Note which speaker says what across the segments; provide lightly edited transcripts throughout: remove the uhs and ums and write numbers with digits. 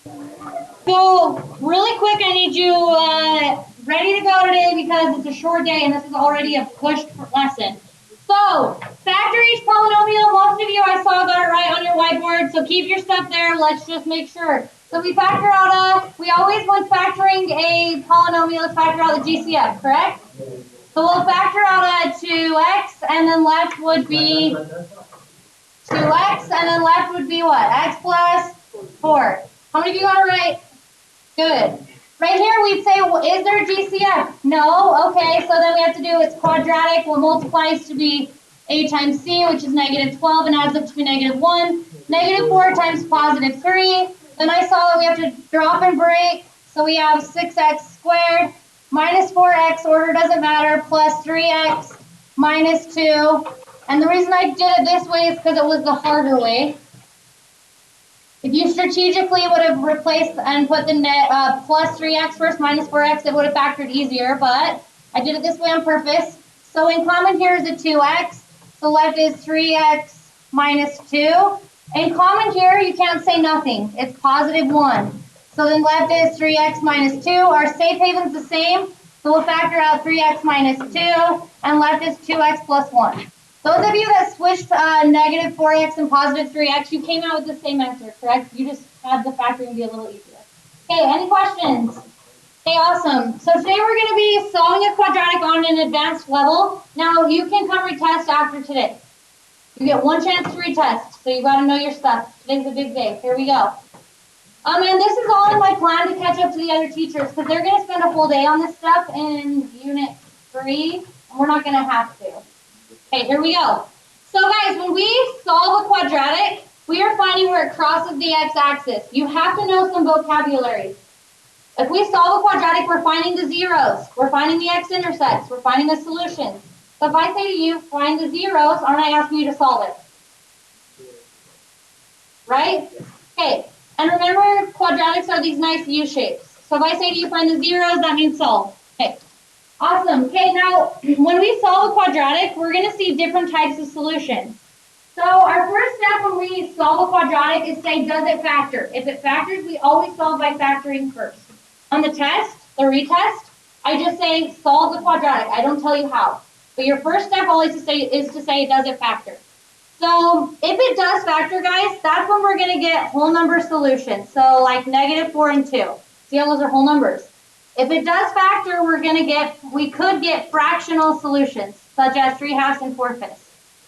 Speaker 1: So, really quick, I need you ready to go today because it's a short day and this is already a pushed lesson. So, factor each polynomial. Most of you I saw got it right on your whiteboard, so keep your stuff there. Let's just make sure. So we factor out we always, when factoring a polynomial, let's factor out the GCF, correct? So we'll factor out a 2x, and then left would be 2x, and then left would be what? X plus 4. How many of you got it right? Good. Right here we'd say, well, is there GCF? No. Okay, so then we have to do its quadratic. What multiplies to be a times c, which is negative 12, and adds up to be negative 1. Negative 4 times positive 3. Then I saw that we have to drop and break. So we have 6x squared minus 4x, order doesn't matter, plus 3x minus 2. And the reason I did it this way is because it was the harder way. If you strategically would have replaced and put the net plus 3x first, minus 4x, it would have factored easier, but I did it this way on purpose. So in common here is a 2x, so left is 3x minus 2. In common here, you can't say nothing. It's positive 1. So then left is 3x minus 2. Our safe haven's the same, so we'll factor out 3x minus 2, and left is 2x plus 1. Those of you that switched negative 4x and positive 3x, you came out with the same answer, correct? You just had the factoring be a little easier. Okay, any questions? Okay, awesome. So today we're going to be solving a quadratic on an advanced level. Now, you can come retest after today. You get one chance to retest, so you got to know your stuff. Today's a big day. Here we go. And this is all in my plan to catch up to the other teachers, because they're going to spend a full day on this stuff in Unit 3, and we're not going to have to. Okay, here we go. So guys, when we solve a quadratic, we are finding where it crosses the x-axis. You have to know some vocabulary. If we solve a quadratic, we're finding the zeros. We're finding the x-intercepts. We're finding the solutions. So if I say to you, find the zeros, aren't I asking you to solve it? Right? Okay, and remember, quadratics are these nice U-shapes. So if I say to you, find the zeros, that means solve. Okay. Awesome. Okay, now when we solve a quadratic, we're going to see different types of solutions. So our first step when we solve a quadratic is say, does it factor? If it factors, we always solve by factoring first. On the test, the retest, I just say solve the quadratic. I don't tell you how. But your first step always is to say, does it factor? So if it does factor, guys, that's when we're going to get whole number solutions. So like negative 4 and 2. See how those are whole numbers? If it does factor, we could get fractional solutions, such as 3/2 and 4/5.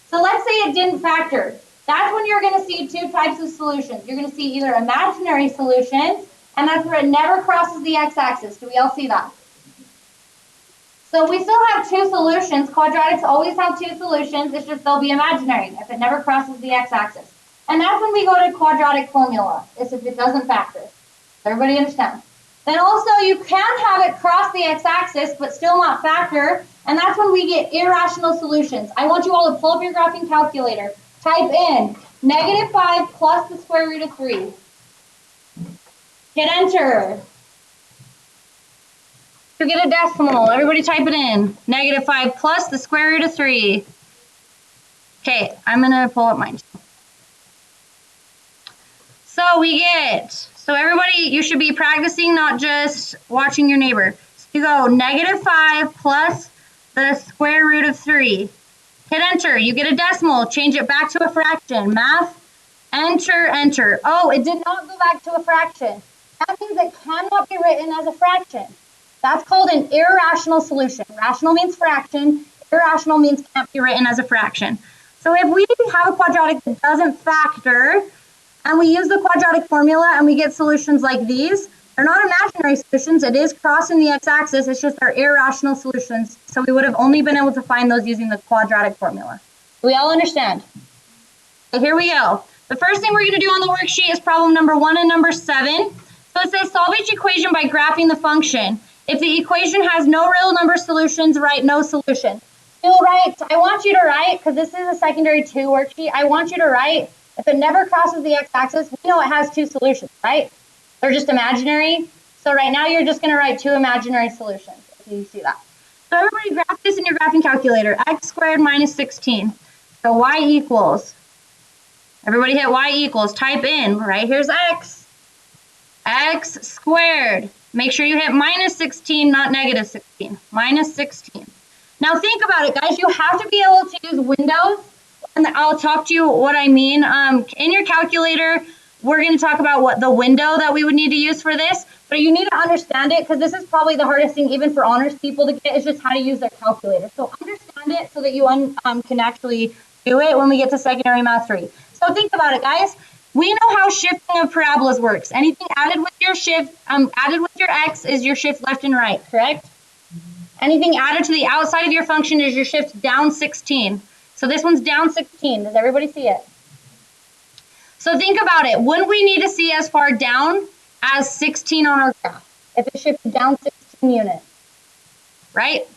Speaker 1: So let's say it didn't factor. That's when you're going to see two types of solutions. You're going to see either imaginary solutions, and that's where it never crosses the x-axis. Do we all see that? So we still have two solutions. Quadratics always have two solutions. It's just they'll be imaginary if it never crosses the x-axis. And that's when we go to quadratic formula, is if it doesn't factor. Does everybody understand? Then also you can have it cross the x-axis but still not factor, and that's when we get irrational solutions. I want you all to pull up your graphing calculator. Type in negative 5 plus the square root of 3. Hit enter. To get a decimal, everybody type it in. Negative 5 plus the square root of 3. Okay, I'm going to pull up mine. So we get... So everybody, you should be practicing, not just watching your neighbor. So you go negative 5 plus the square root of 3. Hit enter. You get a decimal. Change it back to a fraction. Math. Enter, enter. Oh, it did not go back to a fraction. That means it cannot be written as a fraction. That's called an irrational solution. Rational means fraction. Irrational means can't be written as a fraction. So if we have a quadratic that doesn't factor, and we use the quadratic formula and we get solutions like these, they're not imaginary solutions. It is crossing the x-axis. It's just they're irrational solutions. So we would have only been able to find those using the quadratic formula. Do we all understand? Okay, here we go. The first thing we're going to do on the worksheet is problem number 1 and number 7. So it says solve each equation by graphing the function. If the equation has no real number solutions, write no solution. You'll write, I want you to write, because this is a secondary 2 worksheet, I want you to write, if it never crosses the x-axis, we know it has two solutions, right? They're just imaginary. So right now you're just going to write two imaginary solutions, if you see that. So everybody graph this in your graphing calculator. X squared minus 16. So y equals. Everybody hit y equals. Type in, right here's x. x squared. Make sure you hit minus 16, not negative 16. Minus 16. Now think about it, guys. You have to be able to use windows, and I'll talk to you what I mean. In your calculator, we're going to talk about what the window that we would need to use for this, but you need to understand it because this is probably the hardest thing even for honors people to get is just how to use their calculator. So understand it so that you can actually do it when we get to secondary math 3. So think about it, guys. We know how shifting of parabolas works. Anything added with your shift, added with your x is your shift left and right, correct? Anything added to the outside of your function is your shift down 16. So this one's down 16. Does everybody see it? So think about it. Wouldn't we need to see as far down as 16 on our graph if it shifted down 16 units, right?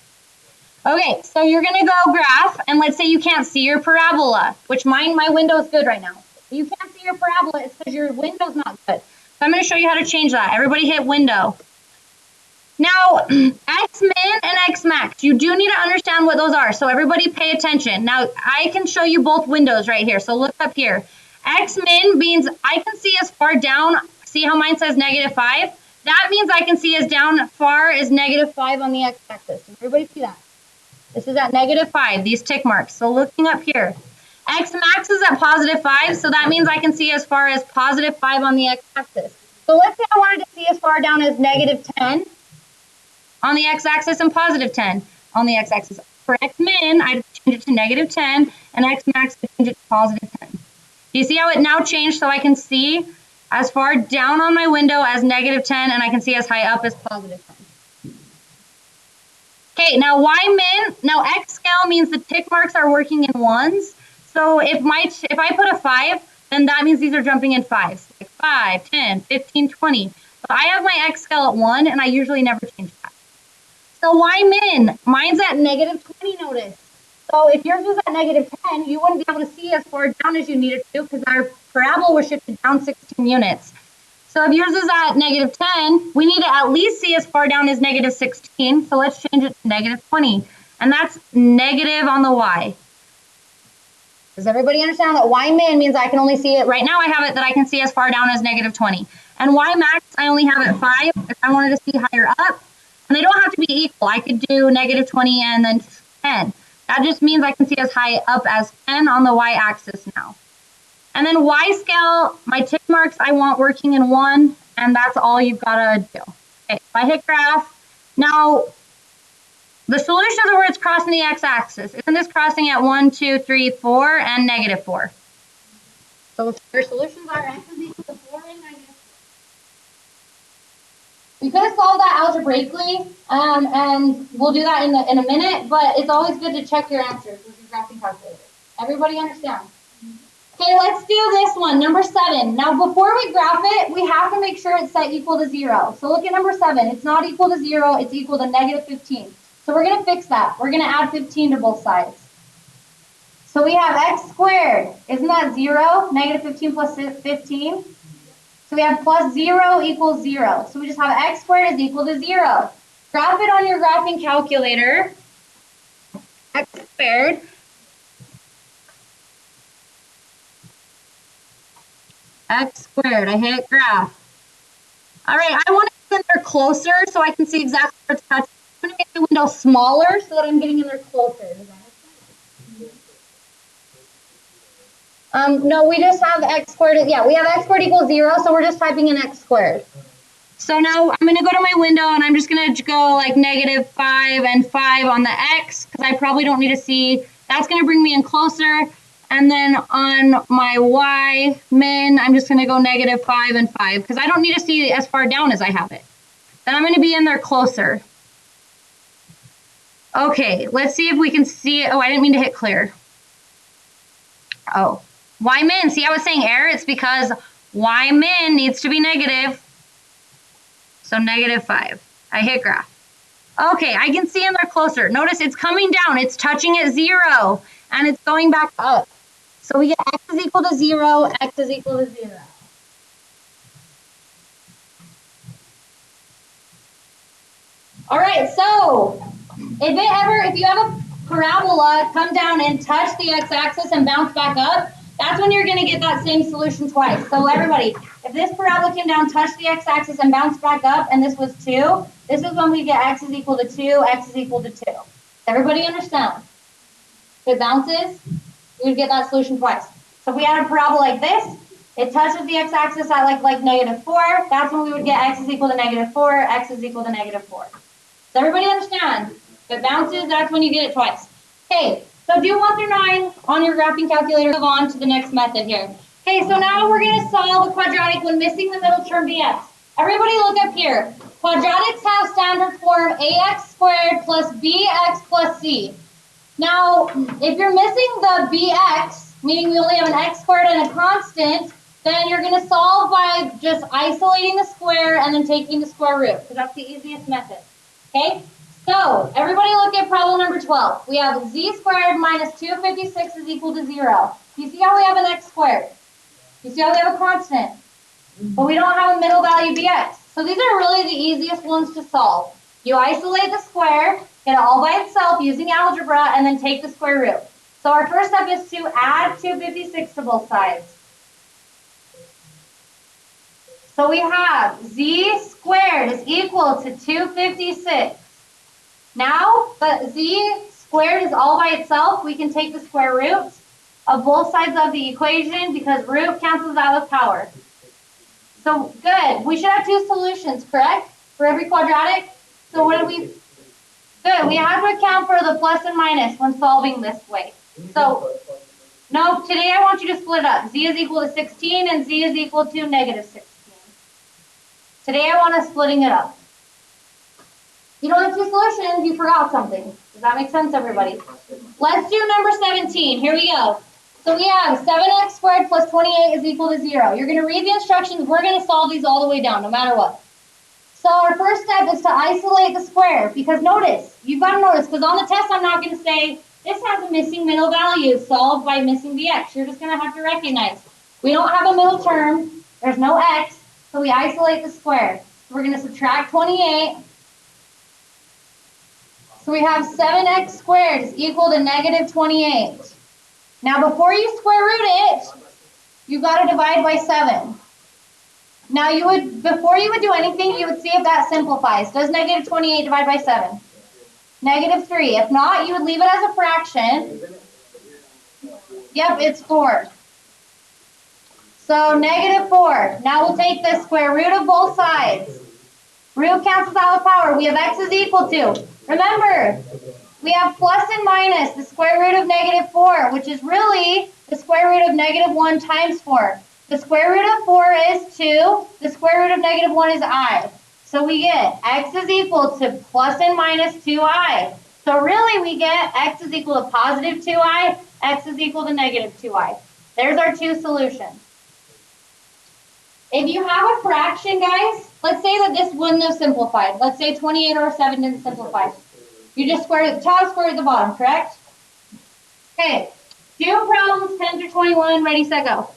Speaker 1: Okay, so you're going to go graph, and let's say you can't see your parabola, which my window is good right now. If you can't see your parabola, it's because your window's not good. So I'm going to show you how to change that. Everybody hit window. Now, x min and x max, you do need to understand what those are. So everybody pay attention. Now, I can show you both windows right here. So look up here. X min means I can see as far down. See how mine says negative 5? That means I can see as down far as negative 5 on the x-axis. Does everybody see that? This is at negative 5, these tick marks. So looking up here. X max is at positive 5, so that means I can see as far as positive 5 on the x-axis. So let's say I wanted to see as far down as negative 10 on the x-axis and positive 10 on the x-axis. For x min, I'd change it to negative 10, and x max, I'd change it to positive 10. Do you see how it now changed so I can see as far down on my window as negative 10, and I can see as high up as positive 10. Okay, now y min, now x scale means the tick marks are working in ones. So if I put a 5, then that means these are jumping in 5s. Like 5, 10, 15, 20. But I have my x scale at 1, and I usually never change that. So y min, mine's at negative 20, notice. So if yours was at negative 10, you wouldn't be able to see as far down as you needed to because our parabola was shifted down 16 units. So if yours is at negative 10, we need to at least see as far down as negative 16. So let's change it to negative 20. And that's negative on the y. Does everybody understand that y min means I can only see it? Right now I have it that I can see as far down as negative 20. And y max, I only have it at 5 if I wanted to see higher up. And they don't have to be equal. I could do negative 20 and then 10. That just means I can see as high up as 10 on the y-axis now. And then y scale, my tick marks I want working in 1, and that's all you've got to do. Okay, if I hit graph, now the solutions are where it's crossing the x-axis. Isn't this crossing at 1, 2, 3, 4, and negative 4? So your solutions are x is equal to 4 and negative 4. You could have solved that algebraically, and we'll do that in a minute, but it's always good to check your answers with your graphing calculator. Everybody understand? Okay, let's do this one, number 7. Now, before we graph it, we have to make sure it's set equal to 0. So look at number 7. It's not equal to 0. It's equal to negative 15. So we're going to fix that. We're going to add 15 to both sides. So we have x squared. Isn't that 0? Negative 15 plus 15. So we have plus 0 equals 0. So we just have x squared is equal to 0. Graph it on your graphing calculator. X squared. X squared. I hit graph. All right, I want to get in there closer so I can see exactly where it's touching. I'm going to make the window smaller so that I'm getting in there closer. Does that make sense? No, we just have x squared. Yeah, we have x squared equals 0, so we're just typing in x squared. So now I'm going to go to my window, and I'm just going to go like negative 5 and 5 on the x, because I probably don't need to see. That's going to bring me in closer. And then on my y min, I'm just going to go negative 5 and 5, because I don't need to see as far down as I have it. Then I'm going to be in there closer. Okay, let's see if we can see it. Oh, I didn't mean to hit clear. Oh, y min. See, I was saying error. It's because y min needs to be negative. So negative 5. I hit graph. Okay, I can see in there closer. Notice it's coming down. It's touching at 0, and it's going back up. So we get x is equal to 0, x is equal to 0. All right, so if you have a parabola come down and touch the x-axis and bounce back up, that's when you're going to get that same solution twice. So everybody, if this parabola came down, touched the x-axis, and bounced back up, and this was 2, this is when we get x is equal to 2, x is equal to 2. Does everybody understand? If it bounces, we would get that solution twice. So if we had a parabola like this, it touches the x-axis at like -4, that's when we would get x is equal to -4, x is equal to -4. Does everybody understand? If it bounces, that's when you get it twice. Okay, so do 1 through 9 on your graphing calculator. Move on to the next method here. Okay, so now we're going to solve a quadratic when missing the middle term bx. Everybody look up here. Quadratics have standard form ax squared plus bx plus c. Now, if you're missing the bx, meaning we only have an x squared and a constant, then you're going to solve by just isolating the square and then taking the square root, because that's the easiest method. Okay? So, everybody look at problem number 12. We have z squared minus 256 is equal to 0. You see how we have an x squared? You see how we have a constant? But we don't have a middle value bx. So these are really the easiest ones to solve. You isolate the square, get it all by itself using algebra, and then take the square root. So our first step is to add 256 to both sides. So we have z squared is equal to 256. Now that z squared is all by itself, we can take the square root of both sides of the equation because root cancels out with power. So good. We should have 2 solutions, correct? For every quadratic. So what did we? Good. We have to account for the plus and minus when solving this way. So no, today I want you to split up. Z is equal to 16 and z is equal to -16. Today I want us splitting it up. You don't have 2 solutions, you forgot something. Does that make sense, everybody? Let's do number 17. Here we go. So we have 7x squared plus 28 is equal to 0. You're going to read the instructions. We're going to solve these all the way down, no matter what. So our first step is to isolate the square. Because notice, you've got to notice, because on the test I'm not going to say, this has a missing middle value solved by missing the x. You're just going to have to recognize. We don't have a middle term. There's no x. So we isolate the square. So we're going to subtract 28. So we have 7x squared is equal to -28. Now before you square root it, you've got to divide by 7. Now before you would do anything, you would see if that simplifies. Does -28 divide by 7? -3. If not, you would leave it as a fraction. Yep, it's 4. So -4. Now we'll take the square root of both sides. Root cancels out with power. We have x is equal to. Remember, we have plus and minus, the square root of -4, which is really the square root of -1 times 4. The square root of 4 is 2. The square root of -1 is I. So we get x is equal to plus and minus 2i. So really we get x is equal to positive 2i, x is equal to -2i. There's our 2 solutions. If you have a fraction, guys, let's say that this wouldn't have simplified. Let's say 28 over 7 didn't simplify. You just squared at the top, squared at the bottom, correct? Okay, do problems 10 through 21, ready, set, go.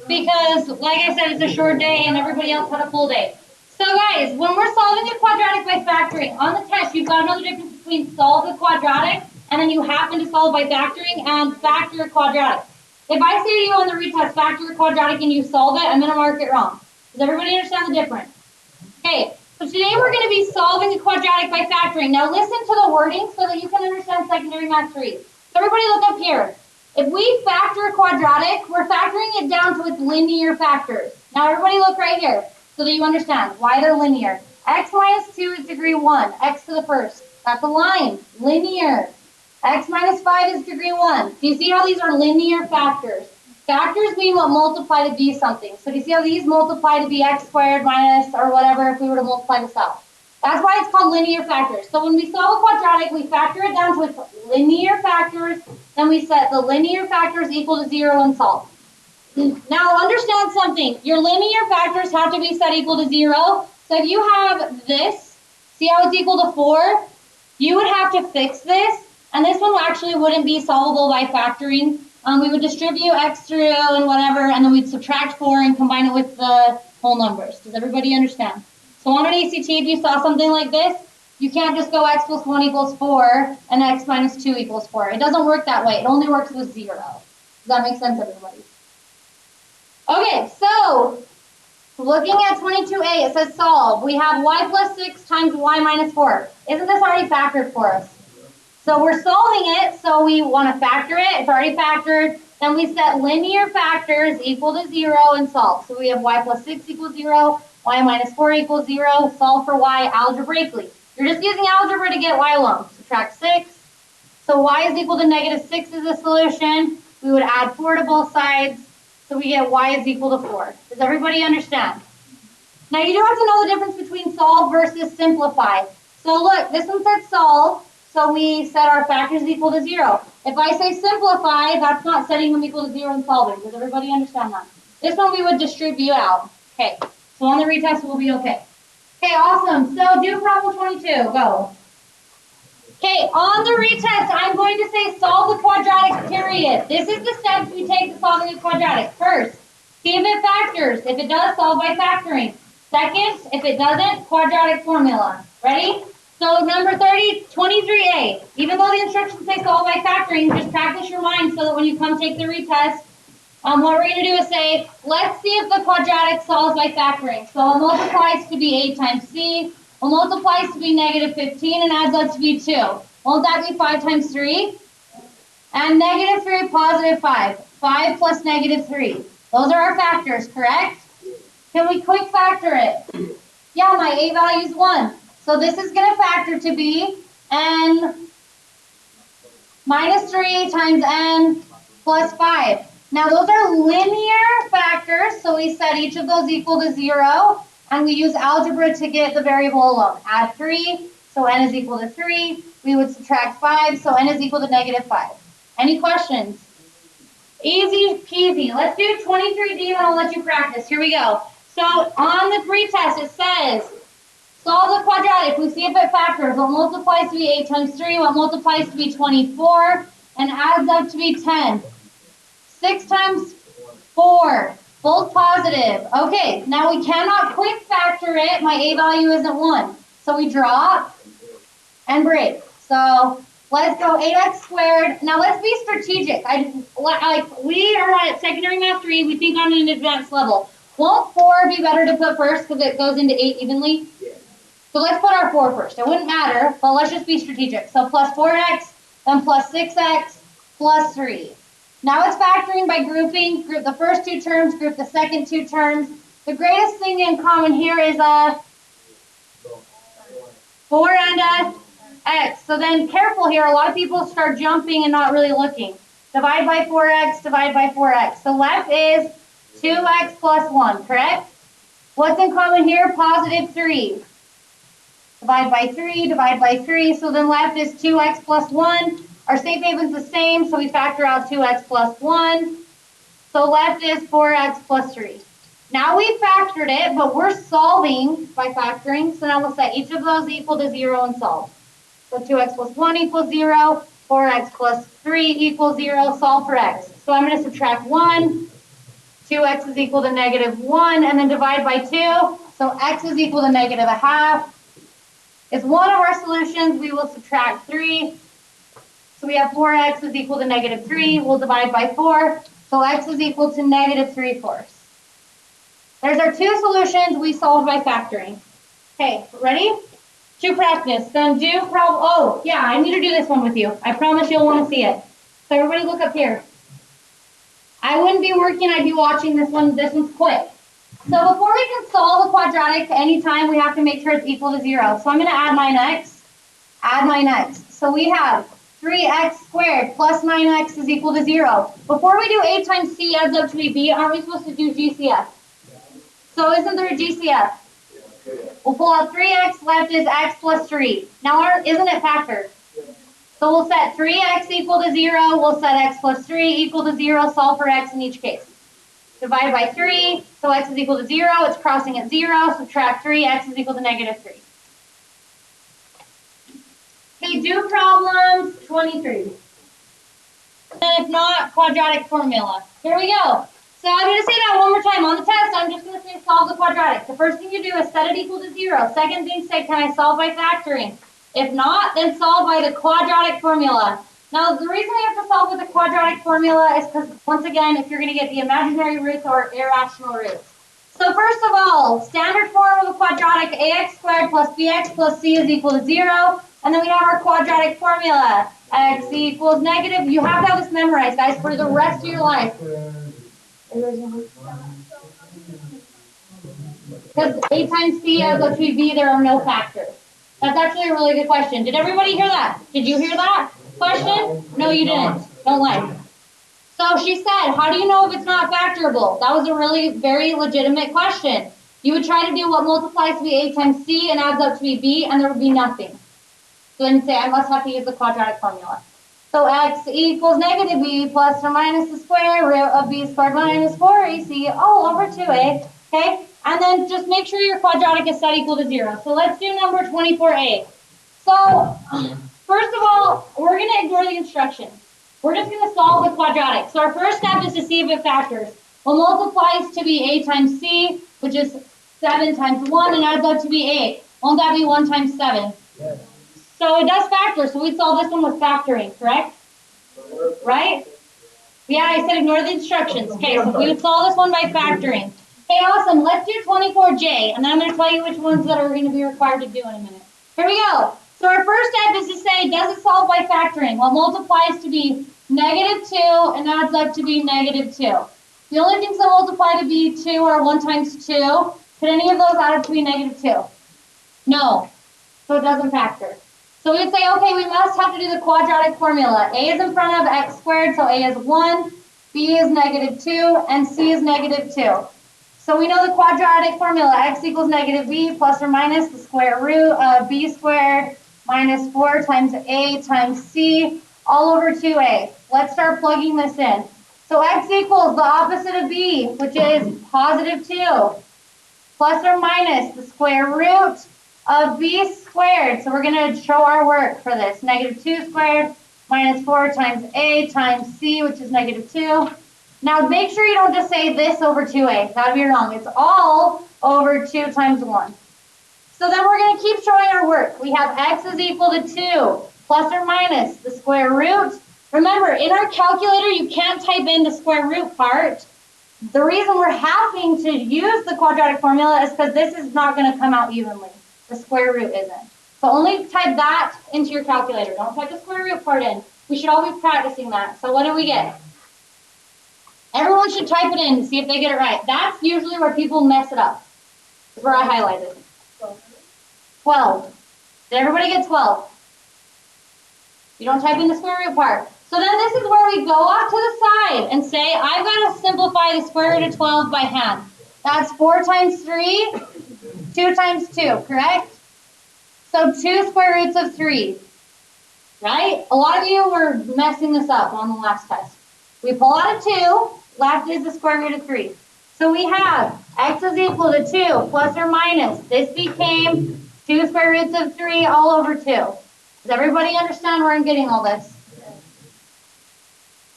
Speaker 1: Because, like I said, it's a short day and everybody else had a full day. So guys, when we're solving a quadratic by factoring, on the test, you've got to know the difference between solve the quadratic and then you happen to solve by factoring and factor a quadratic. If I say to you on the retest, factor a quadratic and you solve it, I'm going to mark it wrong. Does everybody understand the difference? Okay, so today we're going to be solving a quadratic by factoring. Now listen to the wording so that you can understand secondary math 3. So everybody look up here. If we factor a quadratic, we're factoring it down to its linear factors. Now everybody look right here so that you understand why they're linear. X minus 2 is degree 1, x to the first. That's a line, linear. X minus 5 is degree 1. Do you see how these are linear factors? Factors mean what multiply to be something. So do you see how these multiply to be x squared minus or whatever if we were to multiply this out? That's why it's called linear factors. So when we solve a quadratic, we factor it down to its linear factors. Then we set the linear factors equal to 0 and solve. Now understand something. Your linear factors have to be set equal to 0. So if you have this, see how it's equal to 4? You would have to fix this. And this one actually wouldn't be solvable by factoring. We would distribute x through and whatever, and then we'd subtract 4 and combine it with the whole numbers. Does everybody understand? So on an ACT, if you saw something like this, You can't just go x plus 1 equals 4 and x minus 2 equals 4. It doesn't work that way. It only works with 0. Does that make sense, everybody? Okay, so looking at 22a, it says solve. We have y plus 6 times y minus 4. Isn't this already factored for us? So we're solving it, so we want to factor it. It's already factored. Then we set linear factors equal to 0 and solve. So we have y plus 6 equals 0, y minus 4 equals 0. Solve for y algebraically. You're just using algebra to get y alone. Subtract 6. So y is equal to negative 6 is the solution. We would add 4 to both sides. So we get y is equal to 4. Does everybody understand? Now you do have to know the difference between solve versus simplify. So look, this one said solve. So we set our factors equal to 0. If I say simplify, that's not setting them equal to 0 and solving. Does everybody understand that? This one we would distribute out. Okay, so on the retest we'll be okay. Okay, awesome. So do problem 22. Go. Okay, on the retest, I'm going to say solve the quadratic period. This is the steps we take to solving a quadratic. First, see if it factors. If it does, solve by factoring. Second, if it doesn't, quadratic formula. Ready? So number 23a, even though the instructions say solve by factoring, just practice your mind so that when you come take the retest, what we're going to do is say, let's see if the quadratic solves by factoring. So it multiplies to be 8 times c, it multiplies to be negative 15, and adds up to be 2. Won't that be 5 times 3? And negative 3, positive 5. 5 plus negative 3. Those are our factors, correct? Can we quick factor it? Yeah, my a value is 1. So this is going to factor to be n minus 3 times n plus 5. Now those are linear factors, so we set each of those equal to 0, and we use algebra to get the variable alone. Add 3, so n is equal to 3. We would subtract 5, so n is equal to negative 5. Any questions? Easy peasy. Let's do 23D, and I'll let you practice. Here we go. So on the pretest, it says, solve the quadratic. We see if it factors. What multiplies to be 8 times 3, what multiplies to be 24, and adds up to be 10. 6 times 4, both positive. Okay, now we cannot quick factor it. My a value isn't 1. So we drop and break. So let's go 8x squared. Now let's be strategic. We are at secondary math 3. We think on an advanced level. Won't 4 be better to put first because it goes into 8 evenly? So let's put our 4 first. It wouldn't matter, but let's just be strategic. So plus 4x, then plus 6x, plus 3. Now it's factoring by grouping. Group the first 2 terms, group the second 2 terms. The greatest thing in common here is 4 and x. So then careful here. A lot of people start jumping and not really looking. Divide by 4x, divide by 4x. The left is 2x plus 1, correct? What's in common here? Positive 3. Divide by 3, divide by 3. So then left is 2x plus 1. Our safe haven's the same, so we factor out 2x plus 1. So left is 4x plus 3. Now we factored it, but we're solving by factoring. So now we'll set each of those equal to 0 and solve. So 2x plus 1 equals 0. 4x plus 3 equals 0. Solve for x. So I'm going to subtract 1. 2x is equal to negative 1, and then divide by 2. So x is equal to negative a half. It's one of our solutions. We will subtract 3. So we have 4x is equal to negative 3. We'll divide by 4. So x is equal to negative 3/4. There's our 2 solutions we solved by factoring. Okay, ready? To practice. Then do problem. Oh, yeah, I need to do this one with you. I promise you'll want to see it. So everybody look up here. I wouldn't be working, I'd be watching this one. This one's quick. So before we can solve a quadratic anytime, we have to make sure it's equal to 0. So I'm going to add my x, add my x. So we have 3x squared plus 9x is equal to 0. Before we do a times c adds up to be b, aren't we supposed to do GCF? So isn't there a GCF? We'll pull out 3x, left is x plus 3. Now isn't it factored? So we'll set 3x equal to 0, we'll set x plus 3 equal to 0, solve for x in each case. Divide by 3, so x is equal to 0, it's crossing at 0, subtract 3, x is equal to negative 3. Okay, do problems 23. And if not, quadratic formula. Here we go. So I'm going to say that one more time. On the test, I'm just going to say solve the quadratic. The first thing you do is set it equal to 0. Second thing, say, can I solve by factoring? If not, then solve by the quadratic formula. Now, the reason we have to solve with the quadratic formula is because, once again, if you're going to get the imaginary roots or irrational roots. So first of all, standard form of a quadratic, ax squared plus bx plus c is equal to 0. And then we have our quadratic formula, x equals negative. You have to have this memorized, guys, for the rest of your life. Because a times c adds up to b, there are no factors. That's actually a really good question. Did everybody hear that? Did you hear that question? No, you didn't. Don't lie. So she said, how do you know if it's not factorable? That was a really very legitimate question. You would try to do what multiplies to be a times c and adds up to be b, and there would be nothing. So then say, I must have to use the quadratic formula. So x equals negative b plus or minus the square root of b squared minus 4ac all over 2a. Okay? And then just make sure your quadratic is set equal to 0. So let's do number 24a. So first of all, we're going to ignore the instructions. We're just going to solve the quadratic. So our first step is to see if it factors. Well, multiplies to be a times c, which is 7 times 1, and adds up to be 8. Won't that be 1 times 7? Yes. So it does factor, so we'd solve this one with factoring, correct? Right? Yeah, I said ignore the instructions. Okay, so we would solve this one by factoring. Okay, awesome. Let's do 24J, and then I'm going to tell you which ones that are going to be required to do in a minute. Here we go. So our first step is to say, does it solve by factoring? Well, multiplies to be negative 2 and adds up to be negative 2. The only things that multiply to be 2 are 1 times 2. Could any of those add up to be negative 2? No. So it doesn't factor. So we would say, okay, we must have to do the quadratic formula. A is in front of x squared, so A is 1, B is negative 2, and C is negative 2. So we know the quadratic formula, x equals negative b plus or minus the square root of b squared minus 4 times a times c all over 2a. Let's start plugging this in. So x equals the opposite of b, which is positive 2, plus or minus the square root of b squared. So we're going to show our work for this. Negative 2 squared minus 4 times a times c, which is negative 2. Now make sure you don't just say this over 2a. That would be wrong. It's all over 2 times 1. So then we're going to keep showing our work. We have x is equal to 2 plus or minus the square root. Remember, in our calculator, you can't type in the square root part. The reason we're having to use the quadratic formula is because this is not going to come out evenly. The square root isn't. So only type that into your calculator. Don't type the square root part in. We should all be practicing that. So what do we get? Everyone should type it in and see if they get it right. That's usually where people mess it up. That's where I highlighted. 12. Did everybody get 12? You don't type in the square root part. So then this is where we go off to the side and say, I've got to simplify the square root of 12 by hand. That's 4 times 3, 2 times 2, correct? So 2 square roots of 3, right? A lot of you were messing this up on the last test. We pull out a 2, left is the square root of 3. So we have x is equal to 2 plus or minus. This became 2 square roots of 3 all over 2. Does everybody understand where I'm getting all this?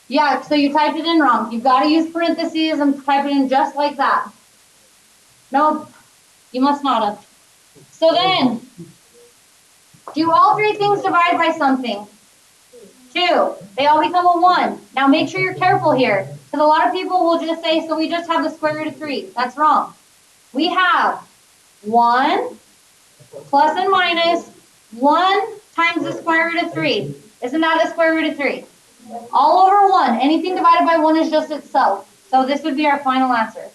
Speaker 1: Yeah, so you typed it in wrong. You've got to use parentheses and type it in just like that. Nope, you must not have. So then, do all 3 things divide by something? 2. They all become a 1. Now make sure you're careful here, because a lot of people will just say, so we just have the square root of 3. That's wrong. We have 1 plus and minus 1 times the square root of 3. Isn't that the square root of 3? All over 1. Anything divided by 1 is just itself. So this would be our final answer.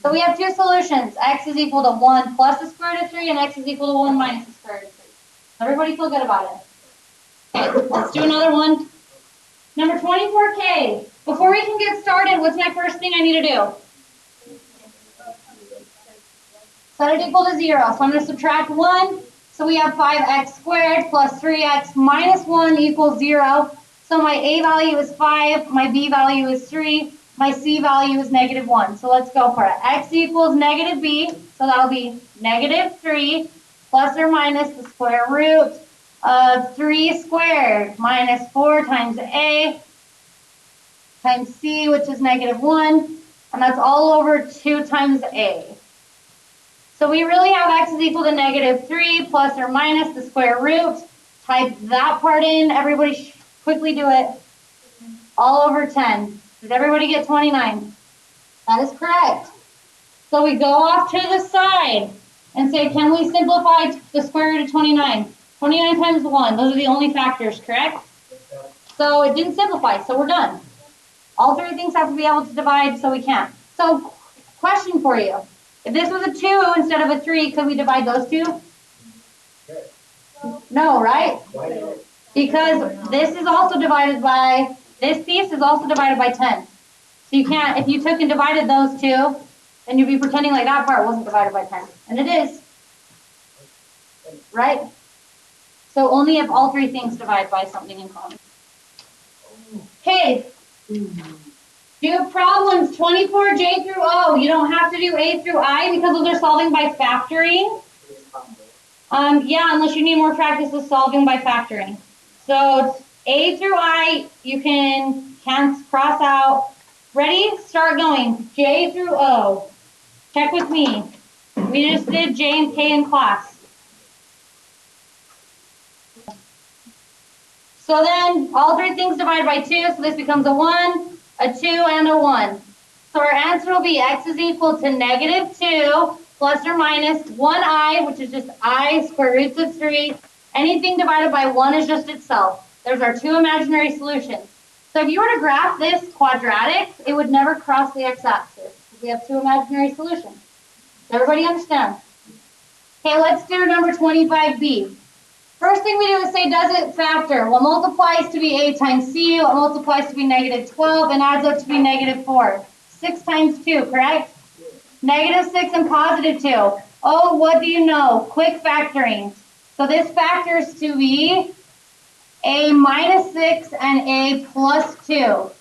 Speaker 1: So we have 2 solutions. X is equal to 1 plus the square root of 3, and x is equal to 1 minus the square root of 3. Everybody feel good about it? Okay, let's do another one. Number 24K. Before we can get started, what's my first thing I need to do? Set it equal to 0. So I'm going to subtract 1. So we have 5x squared plus 3x minus 1 equals 0. So my a value is 5, my b value is 3, my c value is negative 1. So let's go for it. X equals negative b, so that'll be negative 3 plus or minus the square root of 3 squared minus 4 times a times c, which is -1, and that's all over 2 times a. So we really have x is equal to -3 plus or minus the square root. Type that part in. Everybody quickly do it. All over 10. Did everybody get 29? That is correct. So we go off to the side and say, can we simplify the square root of 29? 29 times 1. Those are the only factors, correct? So it didn't simplify, so we're done. All three things have to be able to divide, so we can't. So question for you. If this was a 2 instead of a 3, could we divide those two? No, right? Because this is also divided by, this piece is also divided by 10. So you can't, if you took and divided those two, then you'd be pretending like that part wasn't divided by 10. And it is. Right? So only if all three things divide by something in common. Okay. Do problems 24J through O. You don't have to do A through I because those are solving by factoring. Yeah, unless you need more practice with solving by factoring. So A through I, you can cross out. Ready? Start going. J through O. Check with me. We just did J and K in class. So then all three things divided by 2, so this becomes a 1, a 2, and a 1. So our answer will be x is equal to -2 plus or minus 1i, which is just I square roots of 3. Anything divided by 1 is just itself. There's our two imaginary solutions. So if you were to graph this quadratic, it would never cross the x-axis. We have two imaginary solutions. Does everybody understand? Okay, let's do number 25b. First thing we do is say, does it factor? What multiplies to be a times c, what multiplies to be -12, and adds up to be -4. 6 times 2, correct? -6 and +2. Oh, what do you know? Quick factoring. So this factors to be a -6 and a +2.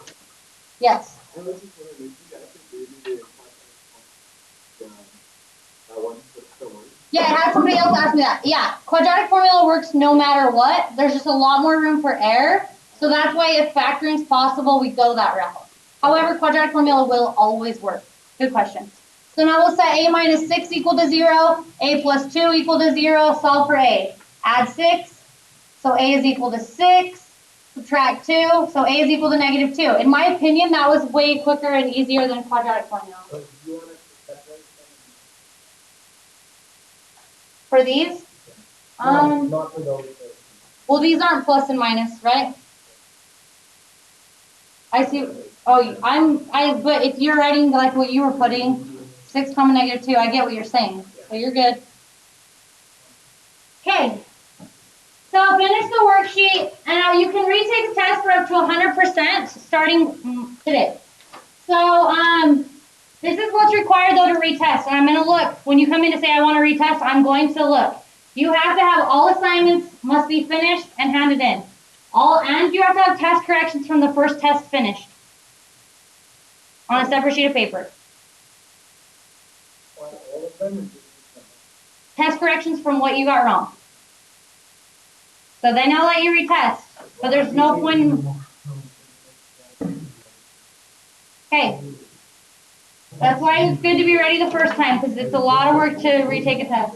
Speaker 1: Yes? Yeah, I had somebody else ask me that. Yeah, quadratic formula works no matter what. There's just a lot more room for error. So that's why if factoring is possible, we go that route. However, quadratic formula will always work. Good question. So now we'll set a -6 equal to 0, a + 2 equal to 0, solve for a. Add 6, so a is equal to 6. Subtract 2, so a is equal to -2. In my opinion, that was way quicker and easier than quadratic formula. For these?
Speaker 2: Not for those.
Speaker 1: Well, these aren't plus and minus, right? I see. Oh, but if you're writing like what you were putting, 6, -2, I get what you're saying. So you're good. Okay. So finish the worksheet, and now you can retake the test for up to 100% starting today. So this is what's required though to retest, and I'm going to look. When you come in to say I want to retest, I'm going to look. You have to have all assignments must be finished and handed in. And you have to have test corrections from the first test finished on a separate sheet of paper. Test corrections from what you got wrong. So then I'll let you retest, but there's no point in... Okay. That's why it's good to be ready the first time, because it's a lot of work to retake a test.